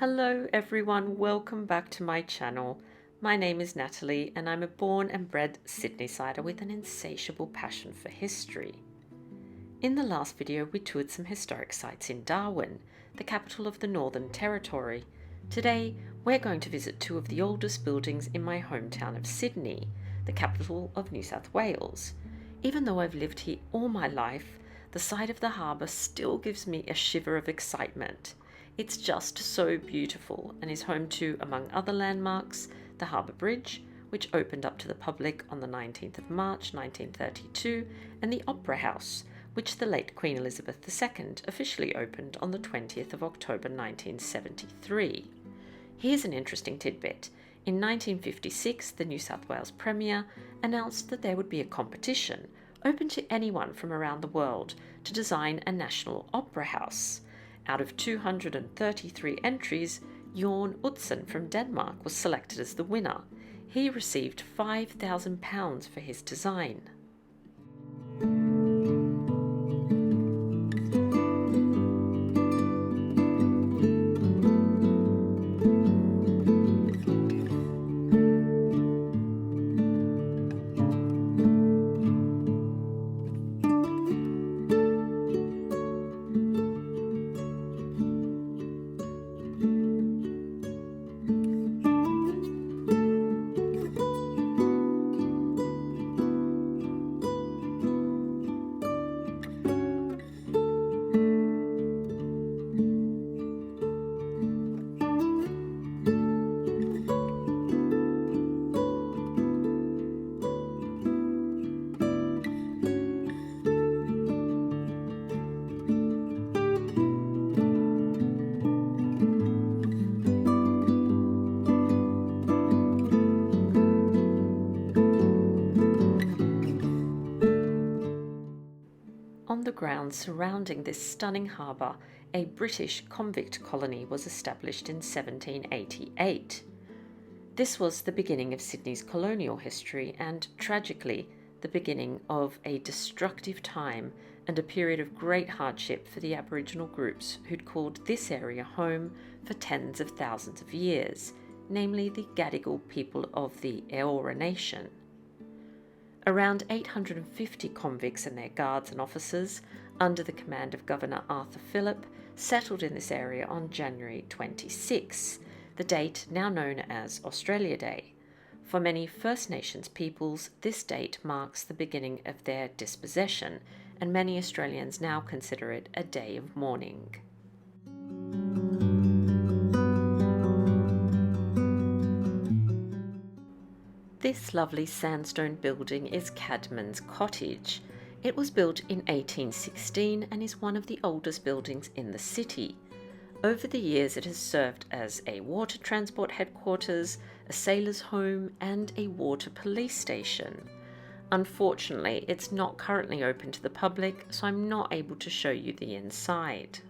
Hello everyone, welcome back to my channel. My name is Natalie and I'm a born and bred Sydneysider with an insatiable passion for history. In the last video we toured some historic sites in Darwin, the capital of the Northern Territory. Today we're going to visit two of the oldest buildings in my hometown of Sydney, the capital of New South Wales. Even though I've lived here all my life, the sight of the harbour still gives me a shiver of excitement. It's just so beautiful and is home to, among other landmarks, the Harbour Bridge, which opened up to the public on the 19th of March 1932, and the Opera House, which the late Queen Elizabeth II officially opened on the 20th of October 1973. Here's an interesting tidbit. In 1956, the New South Wales Premier announced that there would be a competition open to anyone from around the world to design a national opera house. Out of 233 entries, Jorn Utzon from Denmark was selected as the winner. He received £5,000 for his design. On the grounds surrounding this stunning harbour, a British convict colony was established in 1788. This was the beginning of Sydney's colonial history and, tragically, the beginning of a destructive time and a period of great hardship for the Aboriginal groups who'd called this area home for tens of thousands of years, namely the Gadigal people of the Eora Nation. Around 850 convicts and their guards and officers, under the command of Governor Arthur Phillip, settled in this area on January 26, the date now known as Australia Day. For many First Nations peoples, this date marks the beginning of their dispossession, and many Australians now consider it a day of mourning. This lovely sandstone building is Cadman's Cottage. It was built in 1816 and is one of the oldest buildings in the city. Over the years it has served as a water transport headquarters, a sailor's home and a water police station. Unfortunately, it's not currently open to the public, so I'm not able to show you the inside.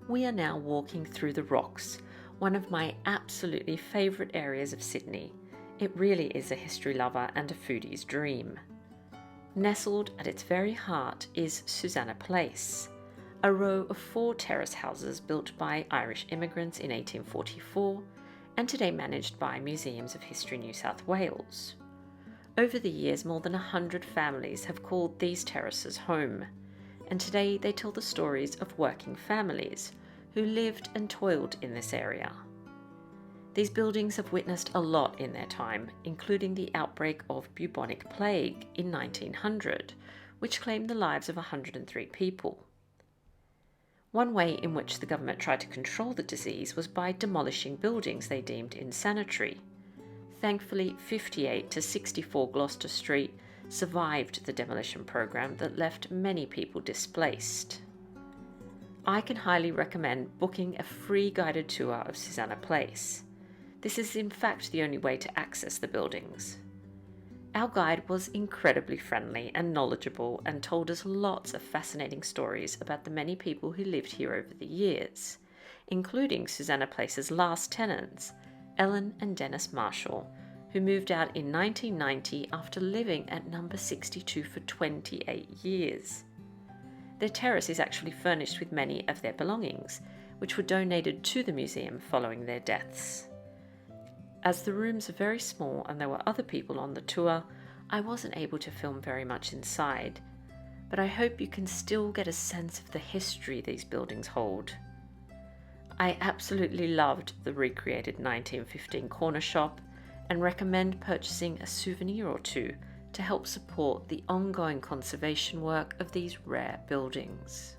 We are now walking through the Rocks, one of my absolutely favourite areas of Sydney. It really is a history lover and a foodie's dream. Nestled at its very heart is Susannah Place, a row of 4 terrace houses built by Irish immigrants in 1844 and today managed by Museums of History New South Wales. Over the years, more than 100 families have called these terraces home, and today they tell the stories of working families who lived and toiled in this area. These buildings have witnessed a lot in their time, including the outbreak of bubonic plague in 1900, which claimed the lives of 103 people. One way in which the government tried to control the disease was by demolishing buildings they deemed insanitary. Thankfully, 58 to 64 Gloucester Street survived the demolition program that left many people displaced. I can highly recommend booking a free guided tour of Susannah Place. This is in fact the only way to access the buildings. Our guide was incredibly friendly and knowledgeable and told us lots of fascinating stories about the many people who lived here over the years, including Susannah Place's last tenants, Ellen and Dennis Marshall, who moved out in 1990 after living at number 62 for 28 years. Their terrace is actually furnished with many of their belongings, which were donated to the museum following their deaths. As the rooms are very small and there were other people on the tour, I wasn't able to film very much inside, but I hope you can still get a sense of the history these buildings hold. I absolutely loved the recreated 1915 corner shop and recommend purchasing a souvenir or two to help support the ongoing conservation work of these rare buildings.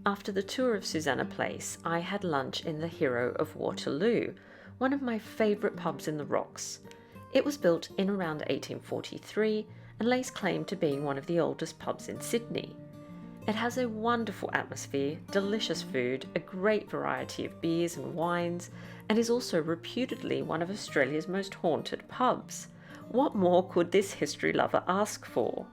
After the tour of Susannah Place, I had lunch in the Hero of Waterloo, one of my favourite pubs in the Rocks. It was built in around 1843 and lays claim to being one of the oldest pubs in Sydney. It has a wonderful atmosphere, delicious food, a great variety of beers and wines, and is also reputedly one of Australia's most haunted pubs. What more could this history lover ask for?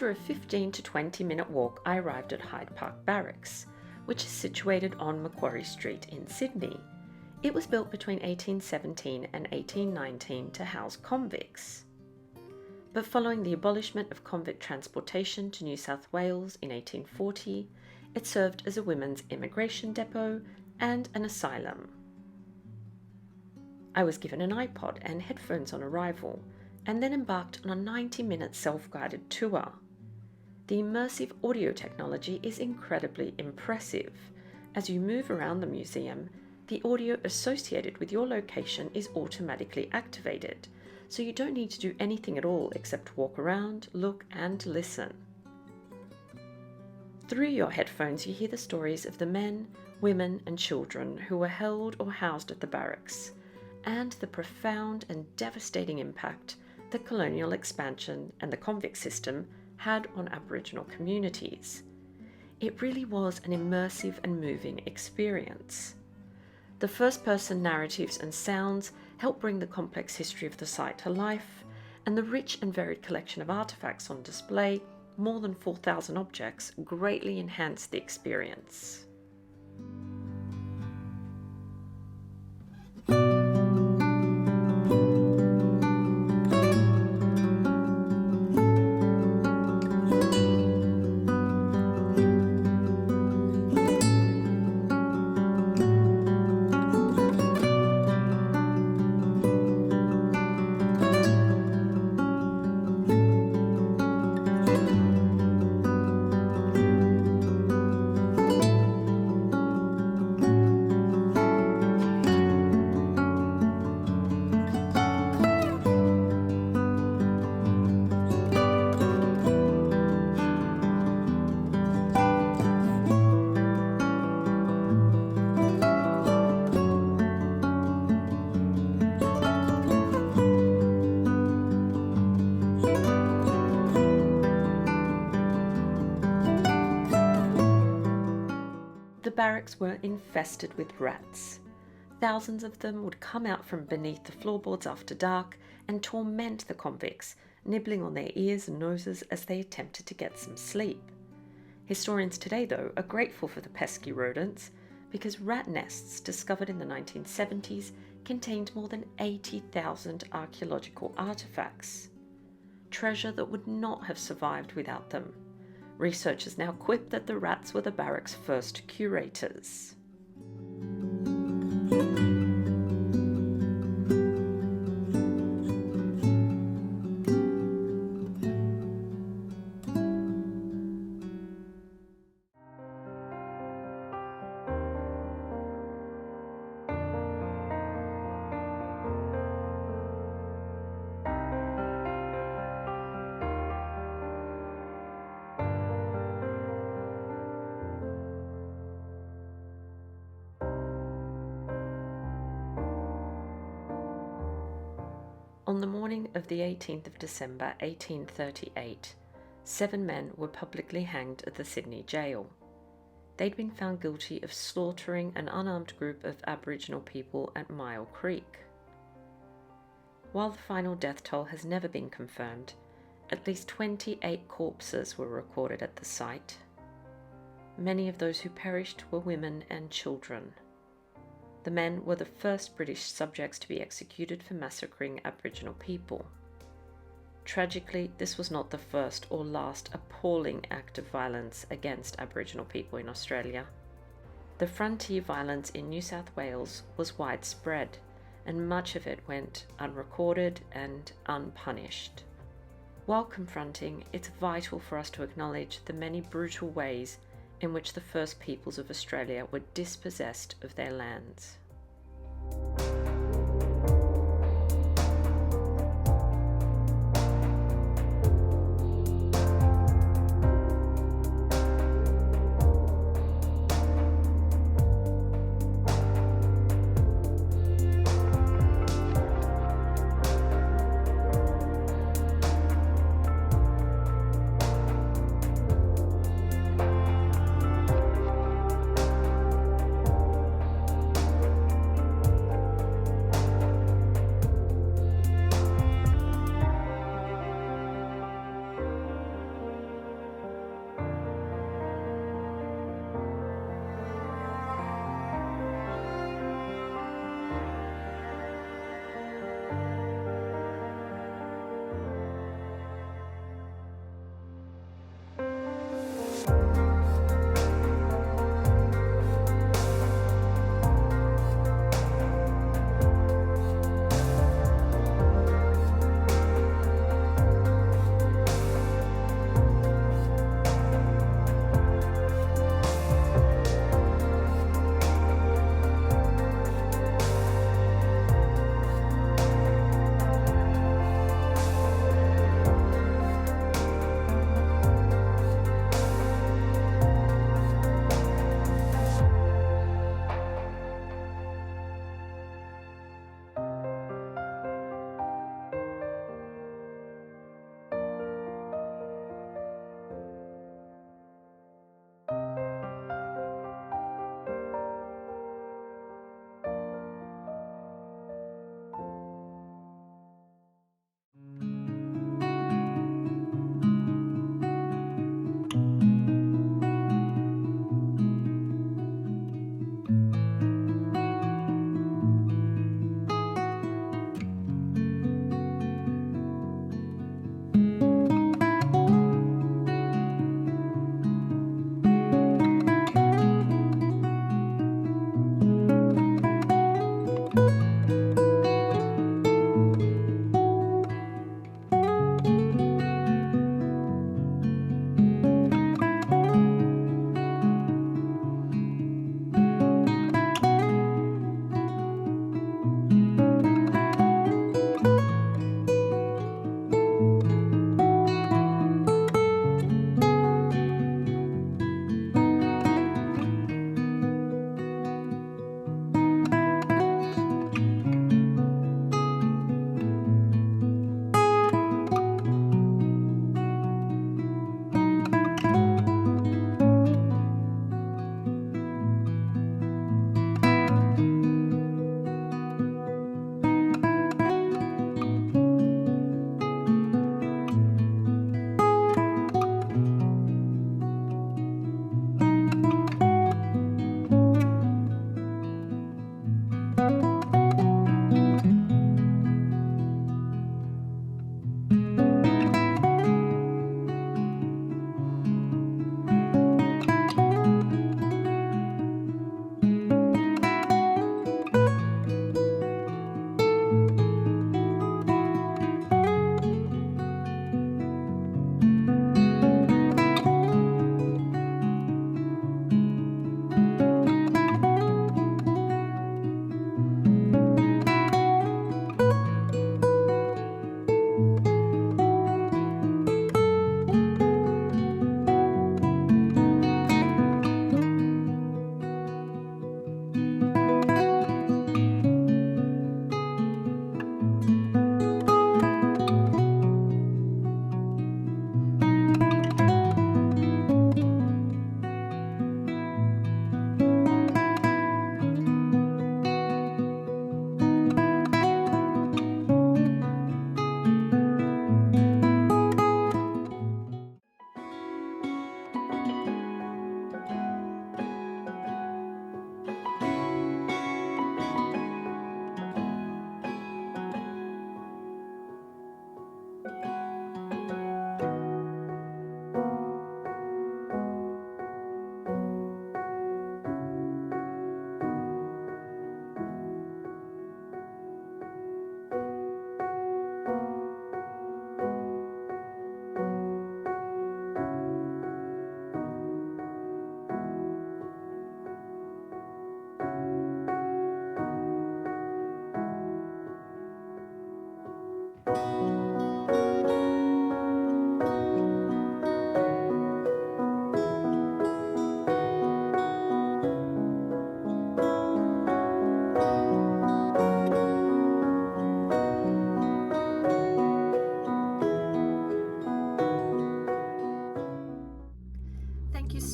After a 15 to 20-minute walk, I arrived at Hyde Park Barracks, which is situated on Macquarie Street in Sydney. It was built between 1817 and 1819 to house convicts. But following the abolishment of convict transportation to New South Wales in 1840, it served as a women's immigration depot and an asylum. I was given an iPod and headphones on arrival, and then embarked on a 90-minute self-guided tour. The immersive audio technology is incredibly impressive. As you move around the museum, the audio associated with your location is automatically activated, so you don't need to do anything at all except walk around, look, and listen. Through your headphones, you hear the stories of the men, women, and children who were held or housed at the barracks, and the profound and devastating impact that colonial expansion and the convict system had on Aboriginal communities. It really was an immersive and moving experience. The first-person narratives and sounds help bring the complex history of the site to life, and the rich and varied collection of artefacts on display, more than 4,000 objects, greatly enhanced the experience. The barracks were infested with rats. Thousands of them would come out from beneath the floorboards after dark and torment the convicts, nibbling on their ears and noses as they attempted to get some sleep. Historians today, though, are grateful for the pesky rodents because rat nests discovered in the 1970s contained more than 80,000 archaeological artefacts. Treasure that would not have survived without them. Researchers now quip that the rats were the barracks' first curators. On the morning of the 18th of December 1838, 7 men were publicly hanged at the Sydney jail. They'd been found guilty of slaughtering an unarmed group of Aboriginal people at Mile Creek. While the final death toll has never been confirmed, at least 28 corpses were recorded at the site. Many of those who perished were women and children. The men were the first British subjects to be executed for massacring Aboriginal people. Tragically, this was not the first or last appalling act of violence against Aboriginal people in Australia. The frontier violence in New South Wales was widespread, and much of it went unrecorded and unpunished. While confronting, it's vital for us to acknowledge the many brutal ways in which the first peoples of Australia were dispossessed of their lands.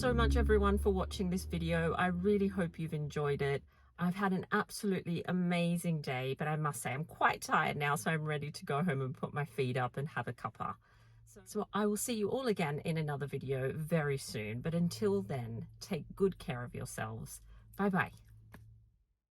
so much everyone for watching this video. I really hope you've enjoyed it. I've had an absolutely amazing day, but I must say I'm quite tired now, so I'm ready to go home and put my feet up and have a cuppa. So I will see you all again in another video very soon, but until then, take good care of yourselves. Bye bye.